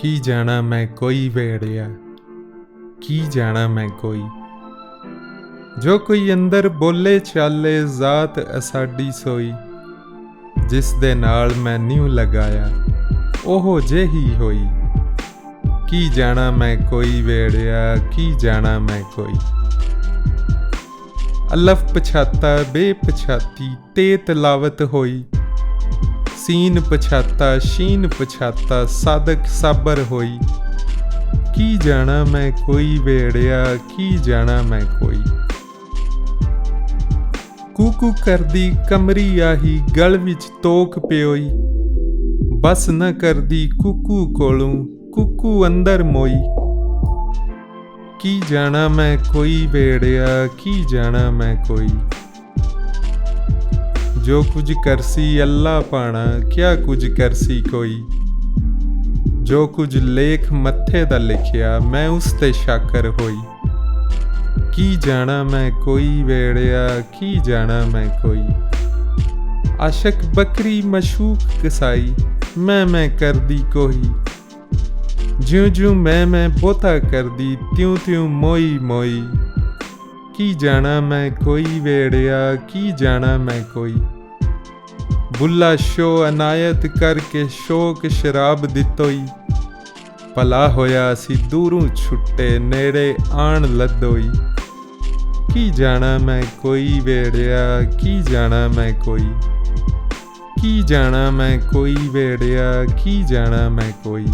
की जाना मैं कोई वेड़िया, की जाना मैं कोई। जो कोई अंदर बोले चाले जात असाडी सोई, जिस दे नाल मैं न्यू लगाया ओहो जेही होई। की जाना मैं कोई वेड़िया, की जाना मैं कोई। अलफ पछाता बेपछाती ते तलावत होई, सीन पछाता शीन पछाता सादक साबर होई। की जाना मैं कोई वेड़िया, की जाना मैं कोई। कूकू करदी कमरी आही गल विच तोक प्योई, बस न करदी कुकू कोलों कुकू अंदर मोई। की जाना मैं कोई वेड़िया, की जाना मैं कोई। जो कुछ करसी अल्लाह पाना, क्या कुछ करसी कोई। जो कुछ लेख मत्थे दा लिखिया मैं उस ते शाकर होई। की जाना मैं कोई वेड़िया, की जाना मैं कोई। आशक बकरी मशूक कसाई, मैं कर दी कोई। ज्यों ज्यों मैं बोता कर दी, त्यों त्यों मोई मोई। की जाना मैं कोई वेड़िया, की जाना मैं कोई। बुल्ला शो अनायत करके शोक शराब दितोई, भला होया सी दूरों छुट्टे नेड़े आण लदोई। की जाना मैं कोई वेड़िया, की जाना मैं कोई। की जाना मैं कोई वेड़िया, की जाना मैं कोई।